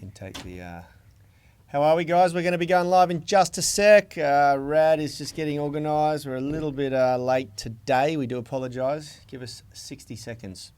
can take the... How are we, guys? We're going to be going live in just a sec. Rad is just getting organised. We're a little bit late today. We do apologise. Give us 60 seconds.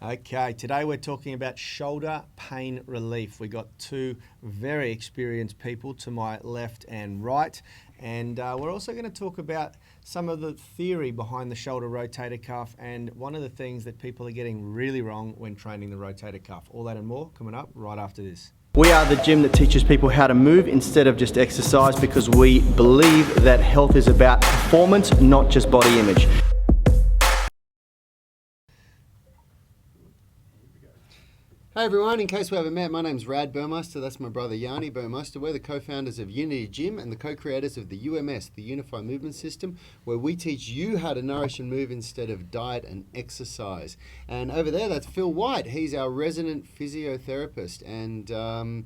Okay, today we're talking about shoulder pain relief. We got two very experienced people to my left and right, and we're also going to talk about some of the theory behind the shoulder rotator cuff and one of the things that people are getting really wrong when training the rotator cuff. All that and more coming up right after this. We are the gym that teaches people how to move instead of just exercise, because we believe that health is about performance, not just body image. Hey everyone, in case we haven't met, my name's Rad Burmeister, that's my brother Yanni Burmeister. We're the co-founders of Unity Gym and the co-creators of the UMS, the Unified Movement System, where we teach you how to nourish and move instead of diet and exercise. And over there, that's Phil White. He's our resident physiotherapist, and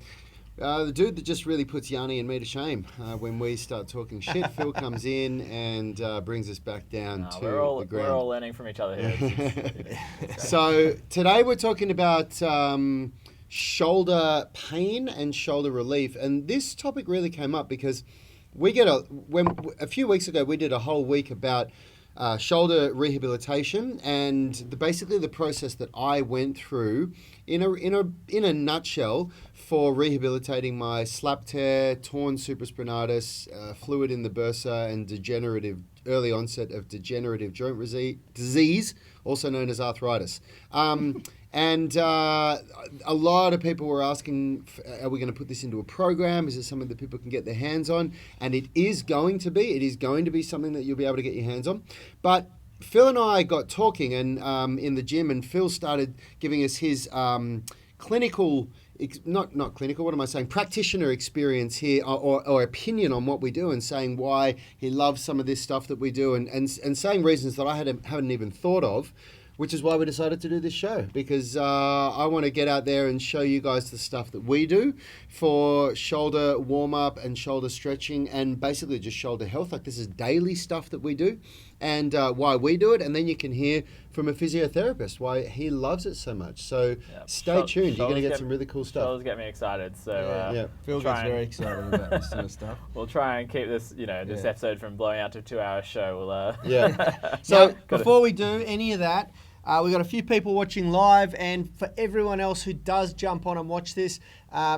the dude that just really puts Yanni and me to shame when we start talking shit. Phil comes in and brings us back down to the ground. We're all learning from each other here. So today we're talking about shoulder pain and shoulder relief, and this topic really came up because a few weeks ago we did a whole week about shoulder rehabilitation and basically the process that I went through in a nutshell for rehabilitating my slap tear, torn supraspinatus, fluid in the bursa, and early onset of degenerative joint disease, also known as arthritis. And a lot of people were asking, are we going to put this into a program? Is it something that people can get their hands on? And it is going to be. It is going to be something that you'll be able to get your hands on. But Phil and I got talking and in the gym, and Phil started giving us his clinical, not clinical, what am I saying? Practitioner experience here, or opinion on what we do, and saying why he loves some of this stuff that we do, and saying reasons that I haven't even thought of. Which is why we decided to do this show, because I want to get out there and show you guys the stuff that we do for shoulder warm-up and shoulder stretching and basically just shoulder health. Like, this is daily stuff that we do and why we do it. And then you can hear from a physiotherapist why he loves it so much. So stay tuned. You're going to get some really cool stuff. Shoulders get me excited. So Phil gets very excited about this sort of stuff. We'll try and keep this, this episode from blowing out to a 2-hour show. So before we do any of that, we've got a few people watching live, and for everyone else who does jump on and watch this,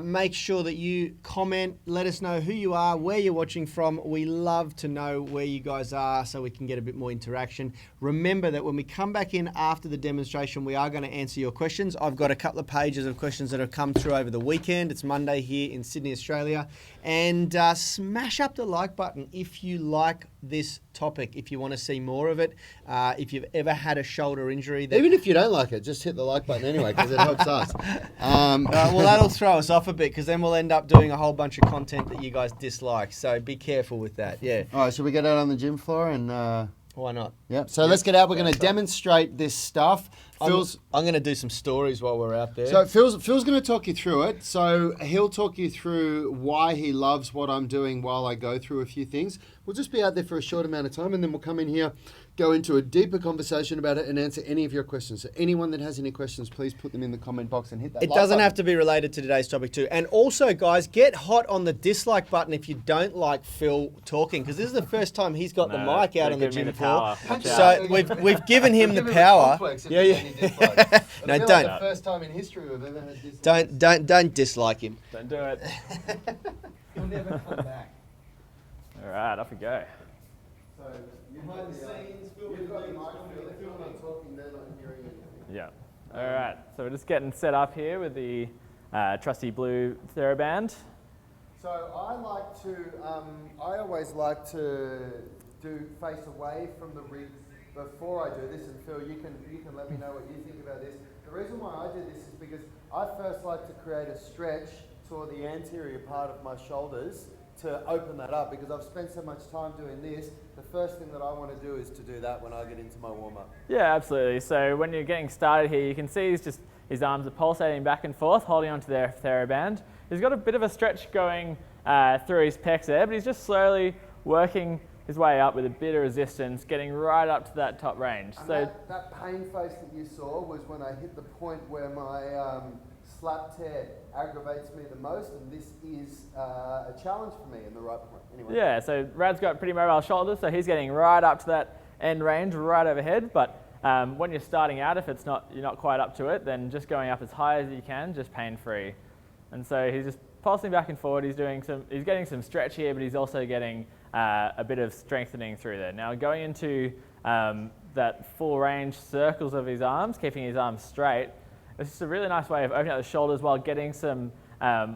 make sure that you comment, let us know who you are, where you're watching from. We love to know where you guys are so we can get a bit more interaction. Remember that when we come back in after the demonstration, we are going to answer your questions. I've got a couple of pages of questions that have come through over the weekend. It's Monday here in Sydney, Australia. And smash up the like button if you like this topic, if you want to see more of it, if you've ever had a shoulder injury. Even if you don't like it, just hit the like button anyway, because it helps us. Well, that'll throw us off a bit, because then we'll end up doing a whole bunch of content that you guys dislike. So be careful with that. Yeah. All right, should we get out on the gym floor and... Why not? Yep. So let's get out. We're going to demonstrate this stuff. I'm going to do some stories while we're out there. So Phil's going to talk you through it. So he'll talk you through why he loves what I'm doing while I go through a few things. We'll just be out there for a short amount of time, and then we'll come in here, go into a deeper conversation about it and answer any of your questions. So anyone that has any questions, please put them in the comment box and hit that It like doesn't button. have to be related to today's topic too. And also, guys, get hot on the dislike button if you don't like Phil talking, because this is the first time he's got the mic out on the gym floor. So we've given him the power. Yeah. No, don't. The first time in history we've ever had dislikes. Don't dislike him. Don't do it. He'll never come back. All right, off we go. So behind the scenes, you've got the microphone. If you're not talking, they're not hearing anything. Yeah. All right. So we're just getting set up here with the trusty blue TheraBand. So I always like to do face away from the rig before I do this. And Phil, you can let me know what you think about this. The reason why I do this is because I first like to create a stretch toward the anterior part of my shoulders to open that up, because I've spent so much time doing this. The first thing that I want to do is to do that when I get into my warm-up. Yeah, absolutely. So when you're getting started here, you can see his arms are pulsating back and forth, holding onto their TheraBand. He's got a bit of a stretch going through his pecs there, but he's just slowly working his way up with a bit of resistance, getting right up to that top range. And So that pain face that you saw was when I hit the point where my slap tear aggravates me the most, and this is a challenge for me in the right point. Anyway. yeah, so Rad's got pretty mobile shoulders, so he's getting right up to that end range, right overhead. But when you're starting out, if you're not quite up to it, then just going up as high as you can, just pain-free. And so he's just pulsing back and forward. He's getting some stretch here, but he's also getting a bit of strengthening through there. Now going into that full range circles of his arms, keeping his arms straight. It's just a really nice way of opening up the shoulders while getting some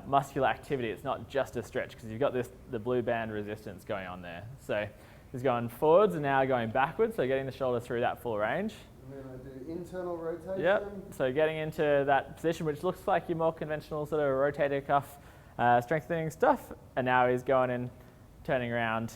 muscular activity. It's not just a stretch, because you've got the blue band resistance going on there. So he's going forwards and now going backwards, so getting the shoulder through that full range. And then I do internal rotation. Yep, so getting into that position which looks like your more conventional sort of rotator cuff strengthening stuff. And now he's going and turning around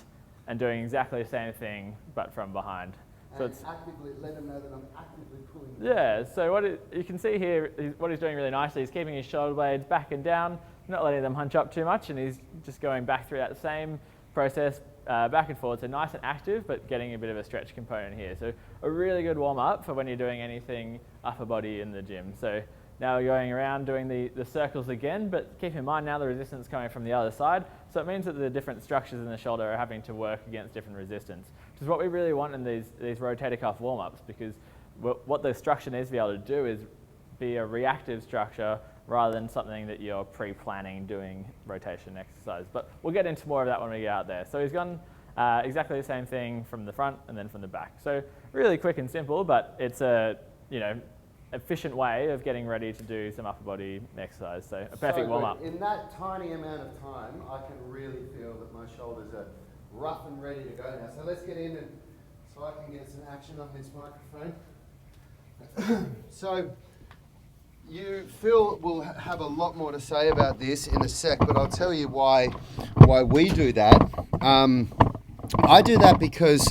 and doing exactly the same thing, but from behind. So it's actively let him know that I'm actively pulling. Yeah, so you can see here, what he's doing really nicely is keeping his shoulder blades back and down, not letting them hunch up too much, and he's just going back through that same process back and forth. So nice and active, but getting a bit of a stretch component here. So a really good warm-up for when you're doing anything upper body in the gym. So now we're going around doing the circles again, but keep in mind now the resistance coming from the other side. So it means that the different structures in the shoulder are having to work against different resistance, which is what we really want in these rotator cuff warm-ups, because what the structure needs to be able to do is be a reactive structure rather than something that you're pre-planning doing rotation exercise. But we'll get into more of that when we get out there. So he's gone exactly the same thing from the front and then from the back. So really quick and simple, but it's a efficient way of getting ready to do some upper body exercise. So a perfect warm-up. In that tiny amount of time, I can really feel that my shoulders are rough and ready to go now. So let's get in, and so I can get some action on this microphone. So Phil will have a lot more to say about this in a sec, but I'll tell you why we do that. I do that because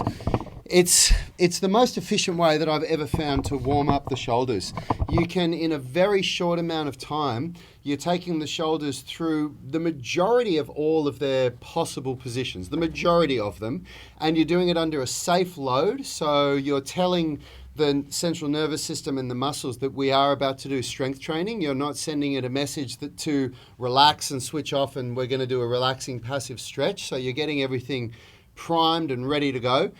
it's the most efficient way that I've ever found to warm up the shoulders. You can, in a very short amount of time, you're taking the shoulders through the majority of all of their possible positions, the majority of them, and you're doing it under a safe load. So you're telling the central nervous system and the muscles that we are about to do strength training. You're not sending it a message to relax and switch off and we're going to do a relaxing passive stretch. So you're getting everything primed and ready to go.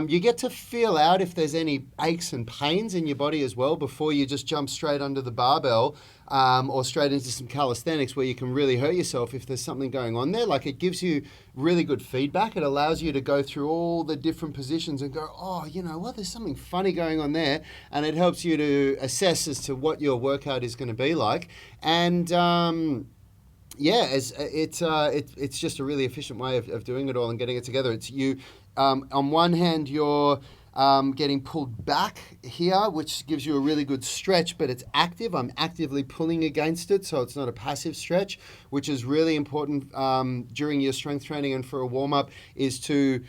You get to feel out if there's any aches and pains in your body as well before you just jump straight under the barbell or straight into some calisthenics where you can really hurt yourself if there's something going on there. Like, it gives you really good feedback. It allows you to go through all the different positions and go, oh, you know what, there's something funny going on there. And it helps you to assess as to what your workout is going to be like. And yeah, it's just a really efficient way of doing it all and getting it together. It's you, on one hand, you're getting pulled back here, which gives you a really good stretch, but it's active. I'm actively pulling against it, so it's not a passive stretch, which is really important during your strength training and for a warm-up, is to,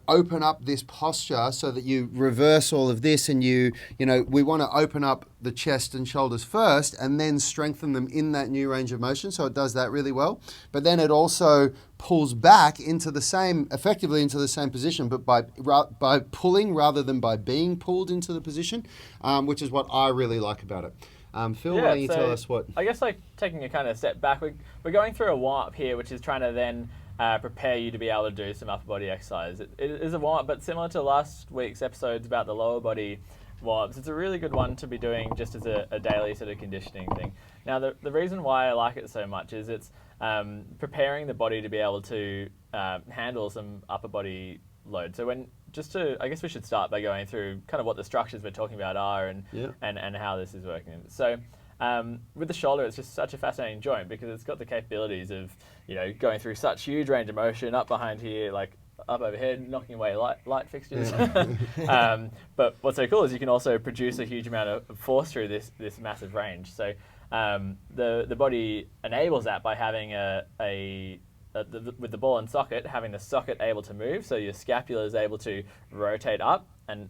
open up this posture so that you reverse all of this, and we want to open up the chest and shoulders first and then strengthen them in that new range of motion. So it does that really well. But then it also pulls back effectively into the same position, but by pulling rather than by being pulled into the position, which is what I really like about it. Phil, why don't you tell us what? I guess like taking a kind of step back, we're going through a warm-up here, which is trying to then prepare you to be able to do some upper body exercise. It is a warm-up, but similar to last week's episodes about the lower body warm-ups, it's a really good one to be doing just as a daily sort of conditioning thing. Now, the reason why I like it so much is it's preparing the body to be able to handle some upper body load. So I guess we should start by going through kind of what the structures we're talking about are and how this is working. So with the shoulder, it's just such a fascinating joint because it's got the capabilities of, going through such huge range of motion up behind here, like up overhead, knocking away light fixtures. But what's so cool is you can also produce a huge amount of force through this massive range. So the body enables that by having with the ball and socket, having the socket able to move, so your scapula is able to rotate up and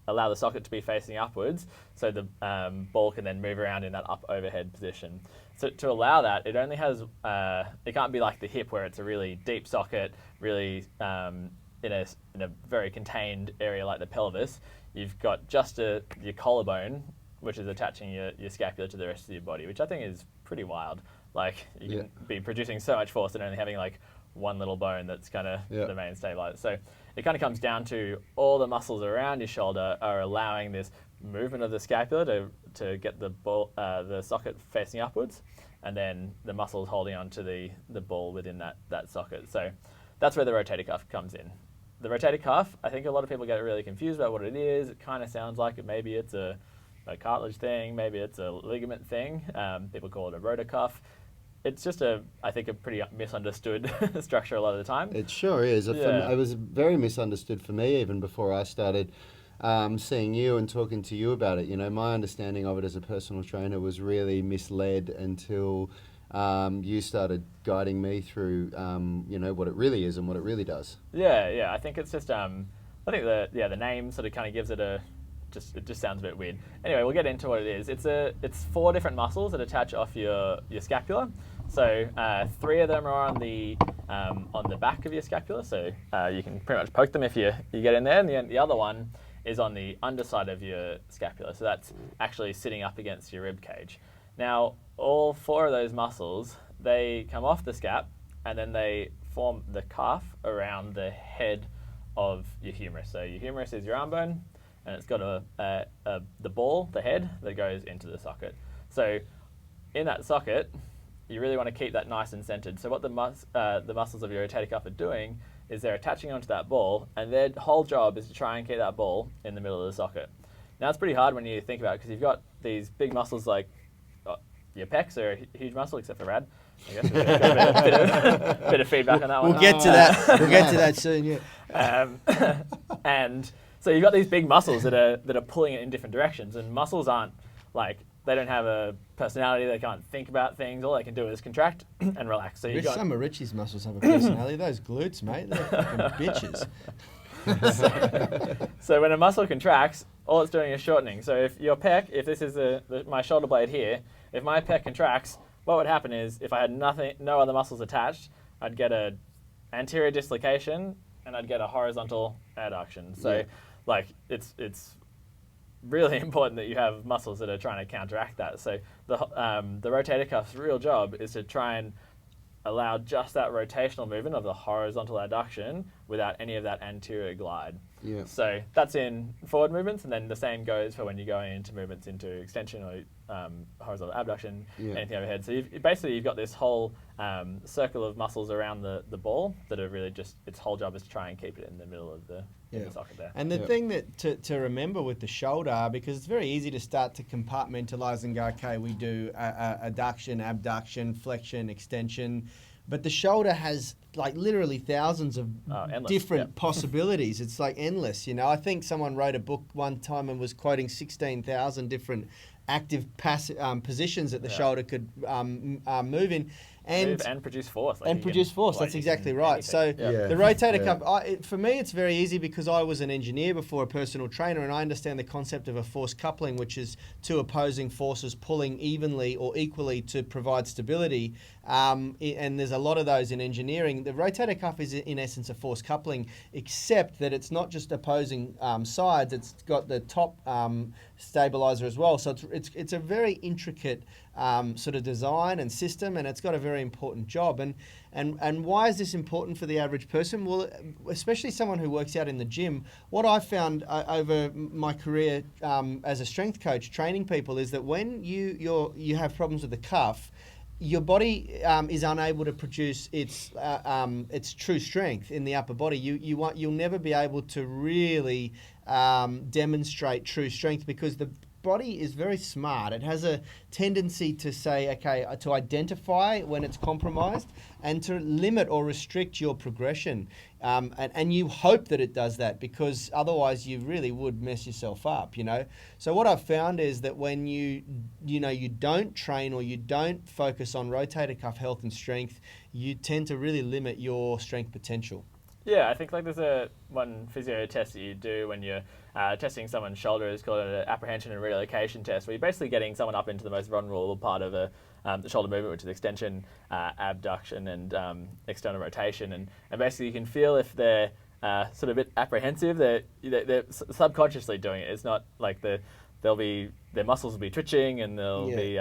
allow the socket to be facing upwards, so the ball can then move around in that up overhead position. So to allow that, it only has, it can't be like the hip where it's a really deep socket, really in a very contained area like the pelvis. You've got just your collarbone, which is attaching your scapula to the rest of your body, which I think is pretty wild. Like you can be producing so much force and only having like one little bone that's kind of the main stabilizer. So it kind of comes down to all the muscles around your shoulder are allowing this movement of the scapula to get the socket facing upwards, and then the muscles holding on to the ball within that socket. So that's where the rotator cuff comes in. The rotator cuff, I think a lot of people get really confused about what it is. It kind of sounds like maybe it's a cartilage thing, maybe it's a ligament thing. People call it a rotor cuff. It's just I think a pretty misunderstood structure a lot of the time. It sure is. It was very misunderstood for me even before I started seeing you and talking to you about it. My understanding of it as a personal trainer was really misled until you started guiding me through, what it really is and what it really does. Yeah. I think it's just, I think the name sort of kind of gives it it just sounds a bit weird. Anyway, we'll get into what it is. It's 4 different muscles that attach off your scapula. So 3 of them are on the back of your scapula. So you can pretty much poke them if you get in there. And the other one is on the underside of your scapula. So that's actually sitting up against your rib cage. Now, all 4 of those muscles, they come off the scap and then they form the cuff around the head of your humerus. So your humerus is your arm bone, and it's got the ball, the head, that goes into the socket. So in that socket, you really want to keep that nice and centered. So what the muscles of your rotator cuff are doing is they're attaching onto that ball, and their whole job is to try and keep that ball in the middle of the socket. Now, it's pretty hard when you think about it because you've got these big muscles like your pecs are a huge muscle, except for Rad. I guess we've got a bit of feedback on that one. We'll get to that. We'll get to that soon, yeah. And so you've got these big muscles that are pulling it in different directions, and muscles aren't they don't have a personality. They can't think about things. All they can do is contract and relax. So some of Richie's muscles have a personality. Those glutes, mate, they're fucking bitches. So when a muscle contracts, all it's doing is shortening. So if your pec, if this is my shoulder blade here, if my pec contracts, what would happen is if I had no other muscles attached, I'd get an anterior dislocation and I'd get a horizontal adduction. So it's really important that you have muscles that are trying to counteract that. So the rotator cuff's real job is to try and allow just that rotational movement of the horizontal adduction without any of that anterior glide. Yeah. So that's in forward movements, and then the same goes for when you're going into movements into extension or horizontal abduction, anything overhead. So you've got this whole circle of muscles around the ball that are really just, its whole job is to try and keep it in the middle of the socket there. And the thing that to remember with the shoulder, because it's very easy to start to compartmentalize and go, okay, we do adduction, abduction, flexion, extension, but the shoulder has like literally thousands of different possibilities. It's like endless, I think someone wrote a book one time and was quoting 16,000 different active passive positions that the shoulder could move in. and produce force. And produce force. That's exactly right. Anything. So Yeah. the rotator cuff, for me, it's very easy because I was an engineer before a personal trainer, and I understand the concept of a force coupling, which is two opposing forces pulling evenly or equally to provide stability. And there's a lot of those in engineering. The rotator cuff is in essence a force coupling, except that it's not just opposing sides. It's got the top stabiliser as well. So it's a very intricate sort of design and system, and it's got a very important job. And why is this important for the average person? Well, especially someone who works out in the gym. What I've found over my career as a strength coach training people is that when you have problems with the cuff, your body is unable to produce its true strength in the upper body. You'll never be able to really demonstrate true strength because the body is very smart. It has a tendency to say, okay, to identify when it's compromised and to limit or restrict your progression. And you hope that it does that because otherwise you really would mess yourself up, you know. So what I've found is that when you don't train or you don't focus on rotator cuff health and strength, you tend to really limit your strength potential. Yeah, I think like there's one physio test that you do when you're testing someone's shoulder. It's called an apprehension and relocation test, where you're basically getting someone up into the most vulnerable part of the shoulder movement, which is extension, abduction, and external rotation. And basically you can feel if they're sort of a bit apprehensive, they're subconsciously doing it. It's not like their muscles will be twitching and they'll be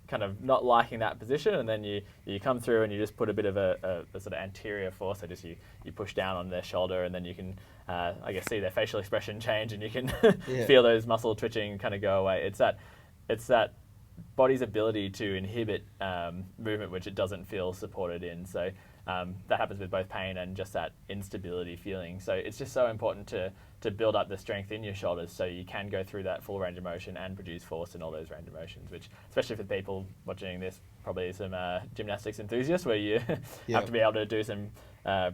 kind of not liking that position, and then you come through and you just put a bit of a sort of anterior force, so just you push down on their shoulder, and then you can I guess see their facial expression change, and you can feel those muscle twitching kind of go away. It's that body's ability to inhibit movement which it doesn't feel supported in. So that happens with both pain and just that instability feeling. So it's just so important to build up the strength in your shoulders so you can go through that full range of motion and produce force in all those range of motions, which, especially for people watching this, probably some gymnastics enthusiasts, where you have to be able to do some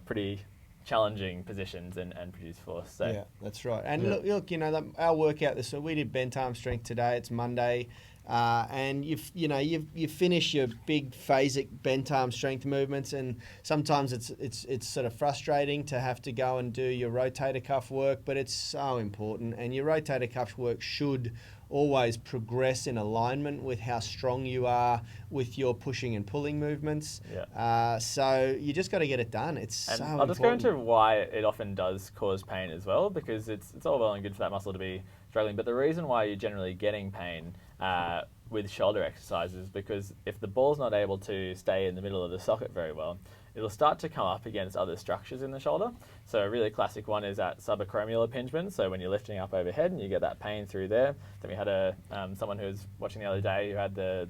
pretty challenging positions and produce force. So. Yeah, that's right. And look, you know, our workout so we did bent arm strength today. It's Monday. And you finish your big phasic bent arm strength movements, and sometimes it's sort of frustrating to have to go and do your rotator cuff work, but it's so important. And your rotator cuff work should always progress in alignment with how strong you are with your pushing and pulling movements. So you just got to get it done. It's and so I'll important. just go into why it often does cause pain as well, because it's all well and good for that muscle to be struggling, but the reason why you're generally getting pain with shoulder exercises, because if the ball's not able to stay in the middle of the socket very well, it'll start to come up against other structures in the shoulder. So a really classic one is that subacromial impingement. So when you're lifting up overhead and you get that pain through there. Then we had someone who was watching the other day who had the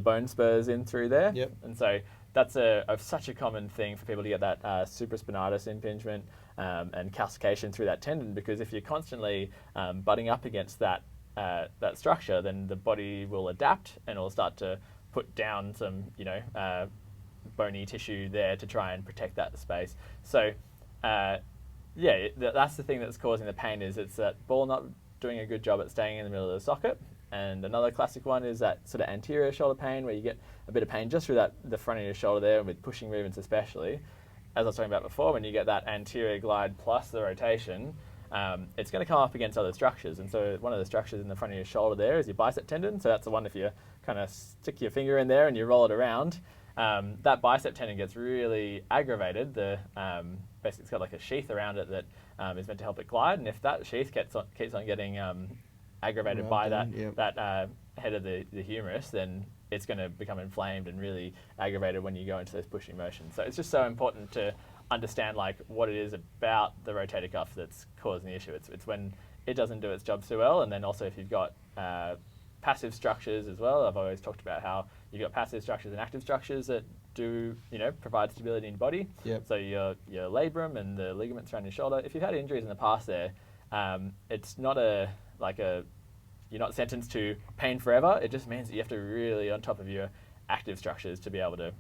bone spurs in through there. Yep. And so that's such a common thing for people to get that supraspinatus impingement and calcification through that tendon, because if you're constantly butting up against that structure, then the body will adapt and it'll start to put down some, bony tissue there to try and protect that space. So, that's the thing that's causing the pain, is it's that ball not doing a good job at staying in the middle of the socket. And another classic one is that sort of anterior shoulder pain, where you get a bit of pain just through the front of your shoulder there, and with pushing movements especially. As I was talking about before, when you get that anterior glide plus the rotation, it's going to come up against other structures. And so one of the structures in the front of your shoulder there is your bicep tendon. So that's the one, if you kind of stick your finger in there and you roll it around, that bicep tendon gets really aggravated. Basically it's got like a sheath around it that is meant to help it glide. And if that sheath keeps on getting aggravated by that head of the humerus, then it's going to become inflamed and really aggravated when you go into those pushing motions. So it's just so important to understand like what it is about the rotator cuff that's causing the issue. It's when it doesn't do its job so well, and then also if you've got passive structures as well. I've always talked about how you've got passive structures and active structures that do provide stability in your body. Yep. So your labrum and the ligaments around your shoulder. If you've had injuries in the past there, it's not you're not sentenced to pain forever. It just means that you have to really on top of your active structures to be able to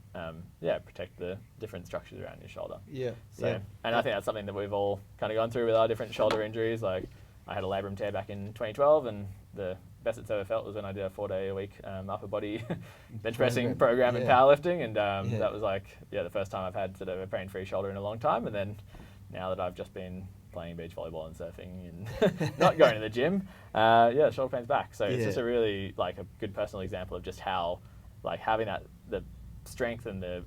protect the different structures around your shoulder. I think that's something that we've all kind of gone through with our different shoulder injuries. Like I had a labrum tear back in 2012, and the best it's ever felt was when I did a 4-day-a-week upper body bench pressing program in powerlifting, and that was like the first time I've had sort of a pain-free shoulder in a long time. And then now that I've just been playing beach volleyball and surfing and not going to the gym, shoulder pain's back. So it's just a really like a good personal example of just how like having the strength and the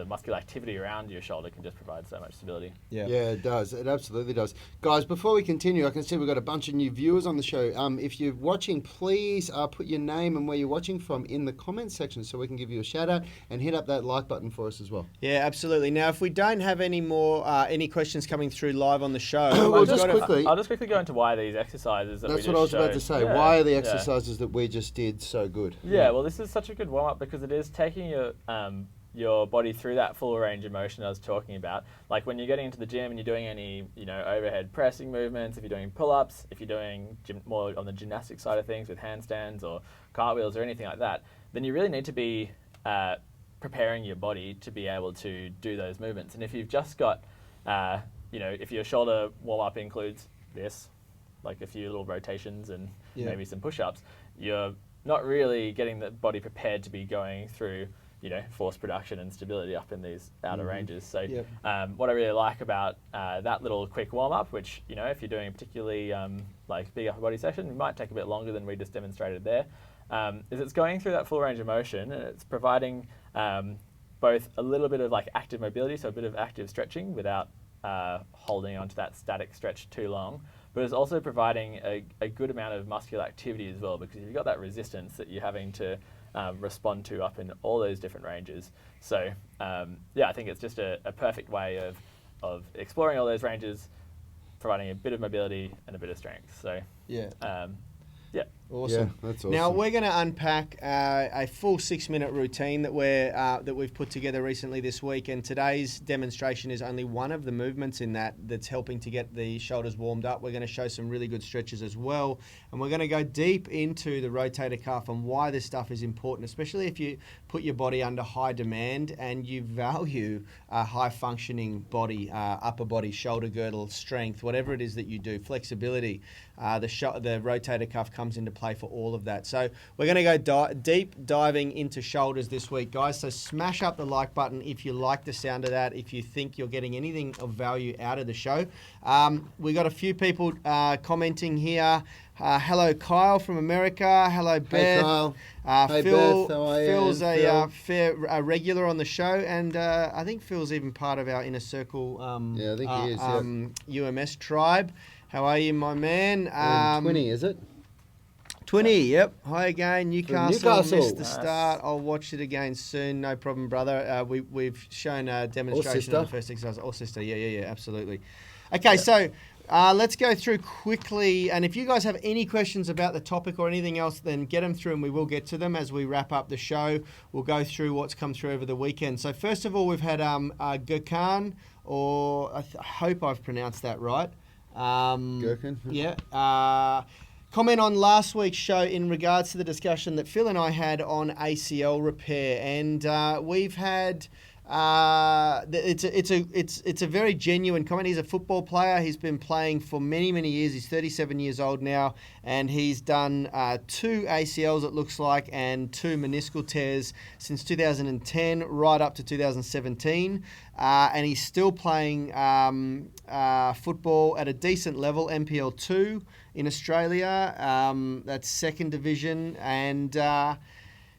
muscular activity around your shoulder can just provide so much stability. Yeah, it does. It absolutely does. Guys, before we continue, I can see we've got a bunch of new viewers on the show. If you're watching, please put your name and where you're watching from in the comments section so we can give you a shout out, and hit up that like button for us as well. Yeah, absolutely. Now, if we don't have any more any questions coming through live on the show, I'll just quickly go into why these exercises That's what I was about to say. Yeah. Why are the exercises that we just did so good? Yeah, well, this is such a good warm-up because it is taking your body through that full range of motion I was talking about. Like when you're getting into the gym and you're doing any, overhead pressing movements, if you're doing pull-ups, if you're doing more on the gymnastic side of things with handstands or cartwheels or anything like that, then you really need to be preparing your body to be able to do those movements. And if you've just got, if your shoulder warm-up includes this, like a few little rotations and maybe some push-ups, you're not really getting the body prepared to be going through force production and stability up in these outer ranges. So what I really like about that little quick warm-up, which, if you're doing a particularly like big upper body session, it might take a bit longer than we just demonstrated there, is it's going through that full range of motion, and it's providing both a little bit of like active mobility, so a bit of active stretching without holding onto that static stretch too long, but it's also providing a good amount of muscular activity as well, because you've got that resistance that you're having to respond to up in all those different ranges. So I think it's just a perfect way of exploring all those ranges, providing a bit of mobility and a bit of strength. So awesome. Yeah, that's awesome. Now we're going to unpack a full 6-minute routine that we've put together recently this week, and today's demonstration is only one of the movements in that's helping to get the shoulders warmed up. We're going to show some really good stretches as well, and we're going to go deep into the rotator cuff and why this stuff is important, especially if you put your body under high demand and you value a high functioning body, upper body, shoulder girdle, strength, whatever it is that you do, flexibility. The rotator cuff comes into play for all of that. So we're going to go deep diving into shoulders this week, guys. So smash up the like button if you like the sound of that, if you think you're getting anything of value out of the show. We got a few people commenting here. Hello, Kyle from America. Hello, Beth. Hey, Kyle. Hey, Beth. How are you? Phil's a regular on the show, and I think Phil's even part of our Inner Circle I think he is, UMS tribe. How are you, my man? 20, is it? 20, yep. Hi again, Newcastle. Missed the Nice. start. I'll watch it again soon. No problem, brother. We've shown a demonstration of the first exercise. Oh, sister. Yeah, absolutely. Okay, so let's go through quickly. And if you guys have any questions about the topic or anything else, then get them through and we will get to them as we wrap up the show. We'll go through what's come through over the weekend. So first of all, we've had Gurkhan, or I hope I've pronounced that right. Gherkin? Yeah. Comment on last week's show in regards to the discussion that Phil and I had on ACL repair, and we've had it's a very genuine comment. He's a football player. He's been playing for many years. He's 37 years old now, and he's done 2 ACLs, it looks like, and 2 meniscal tears since 2010 right up to 2017. And he's still playing football at a decent level, NPL 2 in Australia. That's second division. And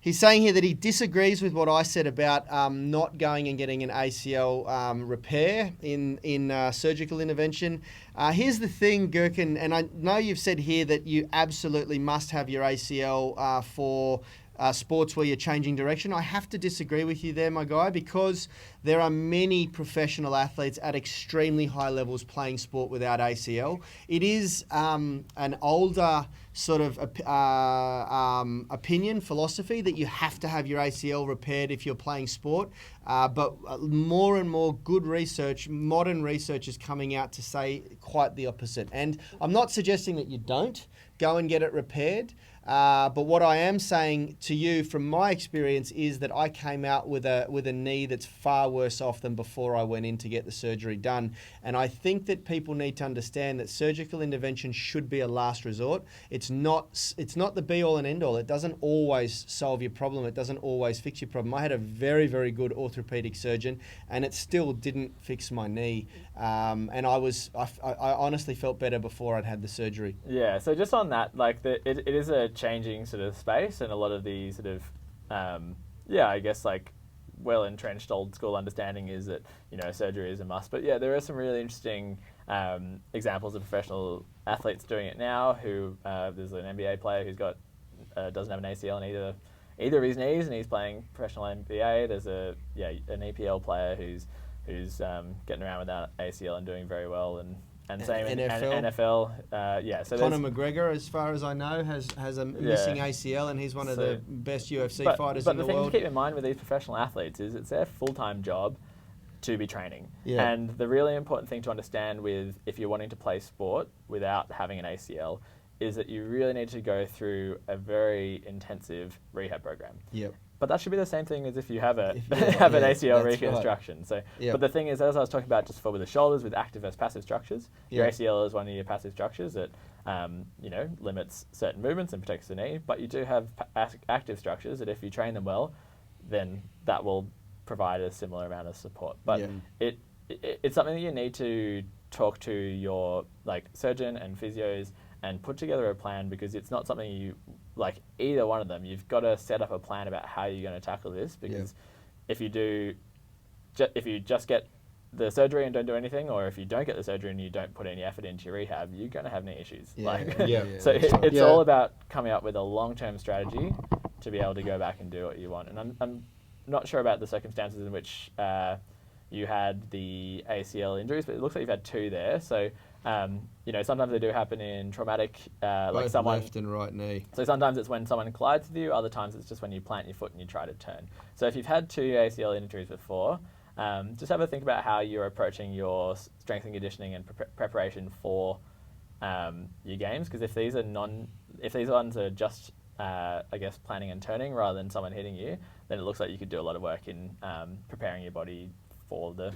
he's saying here that he disagrees with what I said about not going and getting an ACL repair in surgical intervention. Here's the thing, Gherkin, and I know you've said here that you absolutely must have your ACL for sports where you're changing direction. I have to disagree with you there, my guy, because there are many professional athletes at extremely high levels playing sport without ACL. It is an older sort of opinion, philosophy, that you have to have your ACL repaired if you're playing sport. But more and more good research, modern research, is coming out to say quite the opposite. And I'm not suggesting that you don't go and get it repaired. But what I am saying to you from my experience is that I came out with a knee that's far worse off than before I went in to get the surgery done. And I think that people need to understand that surgical intervention should be a last resort. It's not the be-all and end-all. It doesn't always solve your problem. It doesn't always fix your problem. I had a very, very good orthopedic surgeon, and it still didn't fix my knee. And I honestly felt better before I'd had the surgery. Yeah, so just on that, like it is a changing sort of space, and a lot of the sort of, I guess like well-entrenched old school understanding is that, surgery is a must. But yeah, there are some really interesting examples of professional athletes doing it now who, there's an NBA player who's got, doesn't have an ACL in either of his knees, and he's playing professional NBA. There's an EPL player who's getting around without ACL and doing very well, and same NFL. So Conor McGregor, as far as I know, has a missing ACL, and he's one of the best UFC fighters in the world. But the thing to keep in mind with these professional athletes is it's their full-time job to be training. Yeah. And the really important thing to understand with if you're wanting to play sport without having an ACL is that you really need to go through a very intensive rehab program. Yep. But that should be the same thing as if you have an ACL reconstruction. Right. So, but the thing is, as I was talking about just before with the shoulders, with active versus passive structures, your ACL is one of your passive structures that limits certain movements and protects the knee. But you do have active structures that if you train them well, then that will provide a similar amount of support. But it's something that you need to talk to your surgeon and physios and put together a plan, because it's not something you, either one of them, you've got to set up a plan about how you're going to tackle this, because if you just get the surgery and don't do anything, or if you don't get the surgery and you don't put any effort into your rehab, you're going to have knee issues. So it's all about coming up with a long-term strategy to be able to go back and do what you want. And I'm not sure about the circumstances in which you had the ACL injuries, but it looks like you've had two there. So sometimes they do happen in traumatic, both someone left and right knee. So sometimes it's when someone collides with you. Other times it's just when you plant your foot and you try to turn. So if you've had two ACL injuries before, just have a think about how you're approaching your strength and conditioning and preparation for your games. Because if these ones are just planning and turning rather than someone hitting you, then it looks like you could do a lot of work in preparing your body for the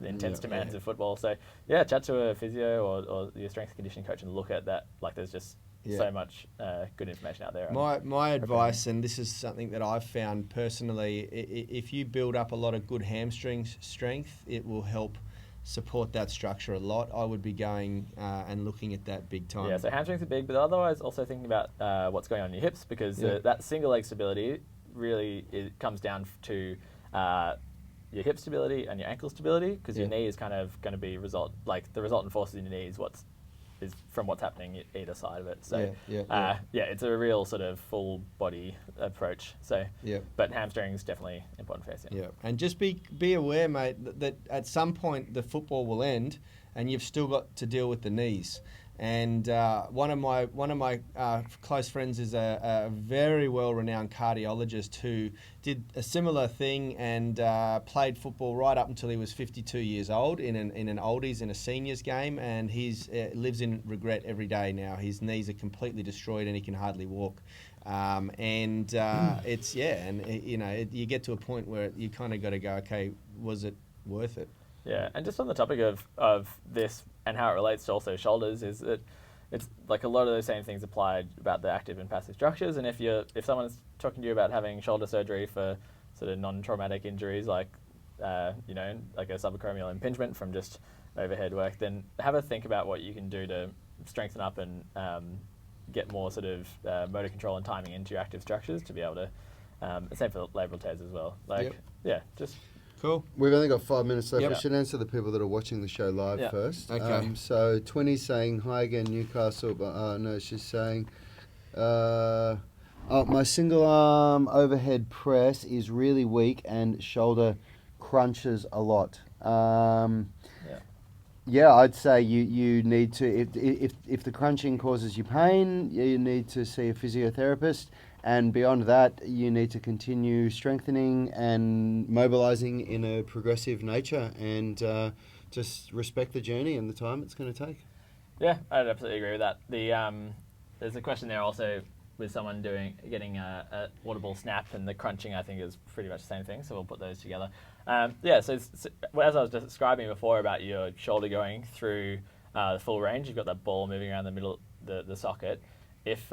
intense demands of football. So chat to a physio or your strength and conditioning coach and look at that. There's just so much good information out there. My advice, and this is something that I've found personally, if you build up a lot of good hamstring strength, it will help support that structure a lot. I would be going and looking at that big time. Yeah, so hamstrings are big, but otherwise also thinking about what's going on in your hips, because that single leg stability really comes down to your hip stability and your ankle stability, because your knee is kind of going to be the resultant forces in your knee is from what's happening either side of it. So it's a real sort of full body approach. So but hamstrings definitely important for ACL. Yeah, and just be aware, mate, that at some point the football will end, and you've still got to deal with the knees. And one of my close friends is a very well-renowned cardiologist who did a similar thing and played football right up until he was 52 years old in an oldies in a seniors game, and he's lives in regret every day now. His knees are completely destroyed and he can hardly walk. You get to a point where you kind of got to go, okay, was it worth it? Yeah, and just on the topic of this and how it relates to also shoulders, is that it's a lot of those same things applied about the active and passive structures. And if someone's talking to you about having shoulder surgery for sort of non-traumatic injuries like a subacromial impingement from just overhead work, then have a think about what you can do to strengthen up and get more sort of motor control and timing into your active structures to be able to, same for labral tears as well. Just... Cool. We've only got 5 minutes left. Yep. We should answer the people that are watching the show live first. Okay. So 20's saying, hi again, Newcastle. But no, she's saying, my single arm overhead press is really weak and shoulder crunches a lot. I'd say you need to, if the crunching causes you pain, you need to see a physiotherapist. And beyond that, you need to continue strengthening and mobilizing in a progressive nature, and just respect the journey and the time it's going to take. Yeah, I'd absolutely agree with that. There's a question there also with someone getting a audible snap, and the crunching I think is pretty much the same thing. So we'll put those together. So as I was describing before about your shoulder going through the full range, you've got that ball moving around the middle, the socket. If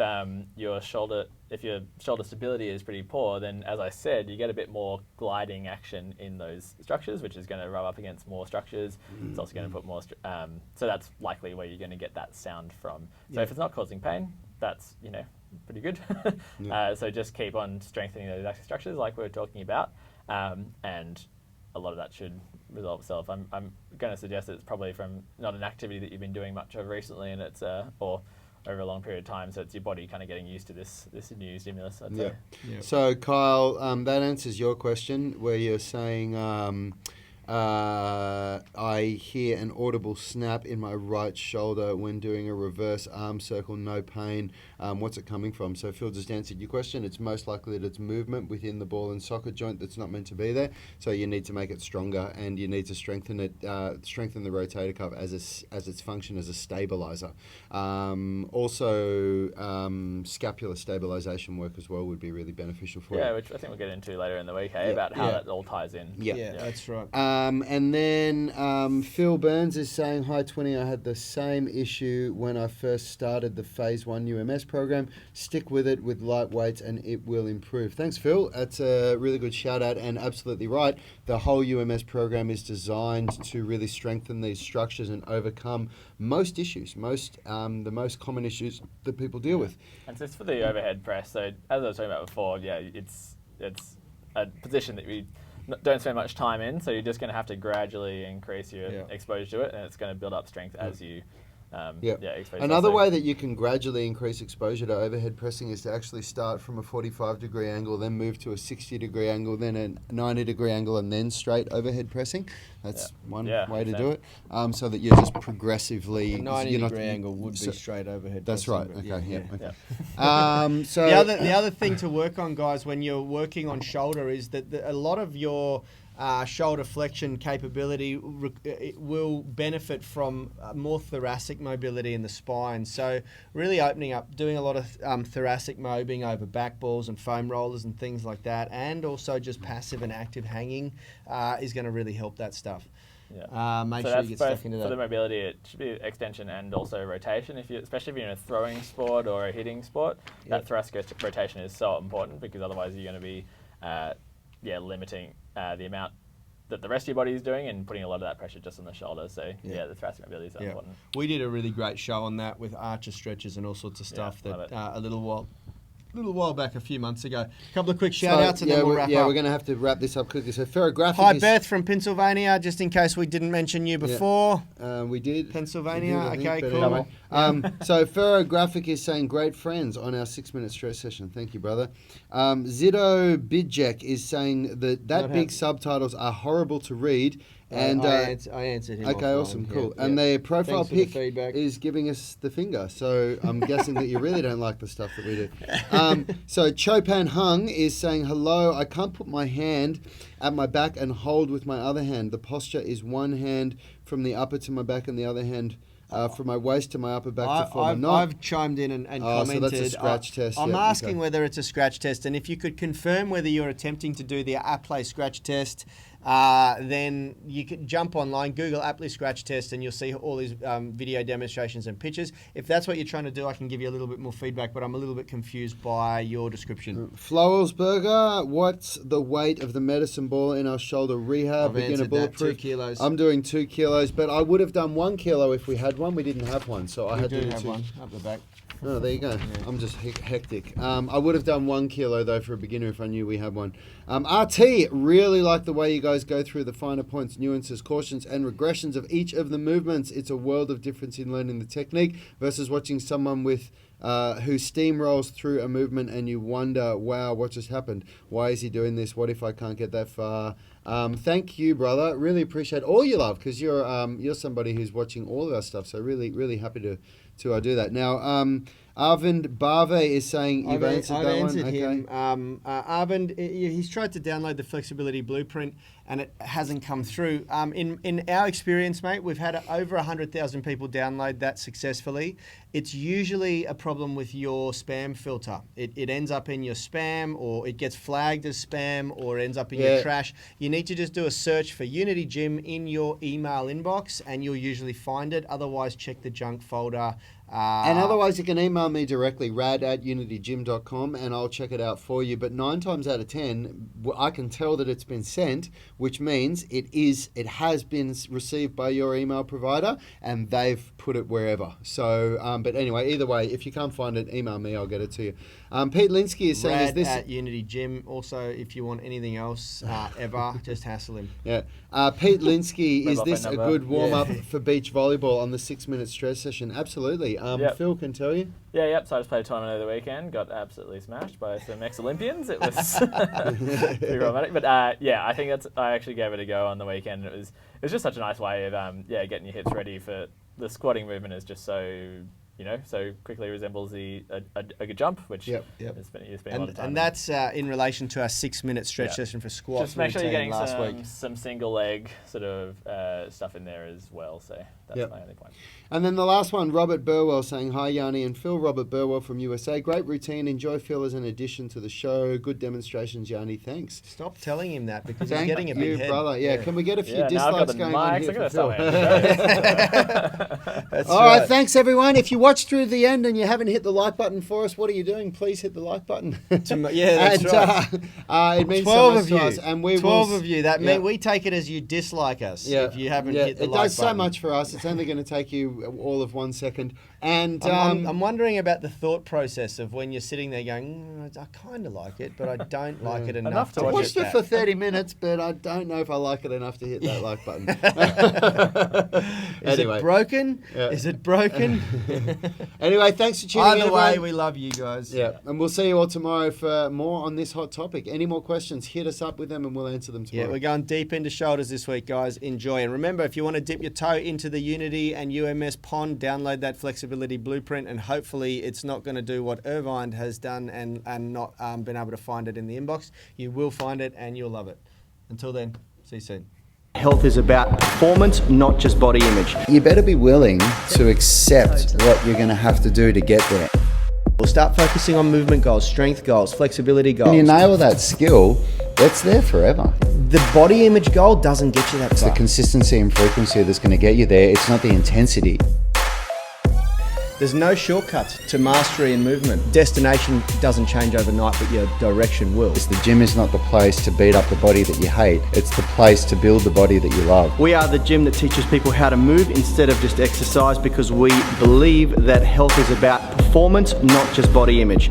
your shoulder stability is pretty poor, then as I said, you get a bit more gliding action in those structures, which is going to rub up against more structures. It's also going to put more. So that's likely where you're going to get that sound from. So if it's not causing pain, that's pretty good. So just keep on strengthening those active structures like we were talking about, and a lot of that should resolve itself. I'm going to suggest that it's probably from not an activity that you've been doing much of recently, and it's or over a long period of time, so it's your body kind of getting used to this new stimulus, I'd say. So Kyle, that answers your question where you're saying I hear an audible snap in my right shoulder when doing a reverse arm circle, no pain. What's it coming from? So Phil just answered your question. It's most likely that it's movement within the ball and socket joint that's not meant to be there. So you need to make it stronger, and you need to strengthen it, strengthen the rotator cuff as its function as a stabiliser. Also, scapular stabilisation work as well would be really beneficial for you. Yeah, which I think we'll get into later in the week, about how that all ties in. Yeah, that's right. And then Phil Burns is saying, hi 20, I had the same issue when I first started the Phase 1 UMS program. Stick with it with light weights and it will improve. Thanks, Phil. That's a really good shout out and absolutely right. The whole UMS program is designed to really strengthen these structures and overcome most issues, the most common issues that people deal with. And so it's for the overhead press. So as I was talking about before, it's a position that we don't spend much time in, so you're just going to have to gradually increase your exposure to it, and it's going to build up strength as you expose. Another way that you can gradually increase exposure to overhead pressing is to actually start from a 45-degree angle, then move to a 60-degree angle, then a 90-degree angle, and then straight overhead pressing. That's one way to do it, so that you're just progressively... A 90-degree angle would be straight overhead that's pressing. That's right. Okay. So the other thing to work on, guys, when you're working on shoulder is that a lot of your shoulder flexion capability will benefit from more thoracic mobility in the spine. So really opening up, doing a lot of thoracic mobbing over back balls and foam rollers and things like that, and also just passive and active hanging is going to really help that stuff. Make sure you get stuck into that. For the mobility, it should be extension and also rotation. Especially if you're in a throwing sport or a hitting sport, that thoracic rotation is so important, because otherwise you're going to be limiting the amount that the rest of your body is doing and putting a lot of that pressure just on the shoulder. So the thoracic mobility is important. We did a really great show on that with archer stretches and all sorts of stuff a little while back, a few months ago. A couple of quick shout-outs and then we'll wrap up. Yeah, we're going to have to wrap this up quickly. So Ferrographic Hi, Beth from Pennsylvania, just in case we didn't mention you before. We did. Pennsylvania, okay, cool. So Ferrographic is saying, great friends on our 6-minute stretch session. Thank you, brother. Zido Bidjek is saying that big subtitles are horrible to read. And I answered him. Okay, awesome, cool. And the profile pic is giving us the finger, so I'm guessing that you really don't like the stuff that we do. So Chopan Hung is saying, hello, I can't put my hand at my back and hold with my other hand. The posture is one hand from the upper to my back and the other hand from my waist to my upper back to form a knot. I've chimed in and commented. So that's a scratch test. I'm asking whether it's a scratch test, and if you could confirm whether you're attempting to do the Apple scratch test, then you can jump online, Google Aptly scratch test, and you'll see all these video demonstrations and pictures. If that's what you're trying to do, I can give you a little bit more feedback, but I'm a little bit confused by your description. Flowelsberger, what's the weight of the medicine ball in our shoulder rehab? Beginner bulletproof. 2 kilos. I'm doing 2 kilos, but I would have done 1 kilo if we had one. We didn't have one, so I had to do have one up the back. Oh, there you go. I'm just hectic. I would have done 1 kilo, though, for a beginner if I knew we had one. RT, really like the way you guys go through the finer points, nuances, cautions, and regressions of each of the movements. It's a world of difference in learning the technique versus watching someone with who steamrolls through a movement and you wonder, wow, what just happened? Why is he doing this? What if I can't get that far? Thank you, brother. Really appreciate all your love, because you're somebody who's watching all of our stuff. So really, really happy to do that. Now, Arvind Bave is saying you've answered I've that answered one. him. Okay. Arvind, he's tried to download the flexibility blueprint and it hasn't come through. In our experience, mate, we've had over 100,000 people download that successfully. It's usually a problem with your spam filter. It ends up in your spam, or it gets flagged as spam, or it ends up in your trash. You need to just do a search for Unity Gym in your email inbox and you'll usually find it. Otherwise, check the junk folder. And otherwise, you can email me directly, rad@unitygym.com, and I'll check it out for you. But 9 times out of 10, I can tell that it's been sent, which means it has been received by your email provider, and they've put it wherever. So, but anyway, either way, if you can't find it, email me, I'll get it to you. Pete Linsky is saying, Rad "Is this at Unity Gym?" Also, if you want anything else ever, just hassle him. Yeah. Pete Linsky, is this a good warm-up for beach volleyball on the 6-minute stress session? Absolutely. Phil can tell you. Yep. So I just played a tournament over the weekend, got absolutely smashed by some ex-Olympians. It was pretty romantic. But I think I actually gave it a go on the weekend. It was just such a nice way of getting your hips ready for the squatting movement. Is just so so quickly resembles a good jump, which has been a lot of time. And that's in relation to our 6-minute stretch session for squats. Just make sure you're getting last week. some single leg sort of stuff in there as well. So that's my only point. And then the last one, Robert Burwell saying, "Hi Yanni and Phil, Robert Burwell from USA. Great routine. Enjoy Phil as an addition to the show. Good demonstrations, Yanni. Thanks." Stop telling him that because he's getting a big head. Brother. Yeah, can we get a few dislikes going on here for Phil? All right, thanks everyone. If you watched through the end and you haven't hit the like button for us, what are you doing? Please hit the like button. That's right. It means 12 so much of you. to us. And we 12 of you. That means we take it as you dislike us if you haven't hit the like button. It does so much for us. It's only going to take you all of 1 second. And I'm wondering about the thought process of when you're sitting there going, I kind of like it, but I don't like it enough to I watch watched it for 30 minutes, but I don't know if I like it enough to hit that like button. Is it broken? Is it broken? Anyway, thanks for tuning in. Either way, we love you guys. Yeah, and we'll see you all tomorrow for more on this hot topic. Any more questions, hit us up with them and we'll answer them tomorrow. Yeah, we're going deep into shoulders this week, guys. Enjoy. And remember, if you want to dip your toe into the Unity and UMS pond, download that flexibility blueprint, and hopefully it's not going to do what Irvine has done and not been able to find it in the inbox. You will find it and you'll love it. Until then, see you soon. Health is about performance, not just body image. You better be willing to accept what you're going to have to do to get there. We'll start focusing on movement goals, strength goals, flexibility goals. When you nail that skill, that's there forever. The body image goal doesn't get you that It's far. the consistency and frequency that's going to get you there. It's not the intensity. There's no shortcuts to mastery and movement. Destination doesn't change overnight, but your direction will. The gym is not the place to beat up the body that you hate. It's the place to build the body that you love. We are the gym that teaches people how to move instead of just exercise, because we believe that health is about performance, not just body image.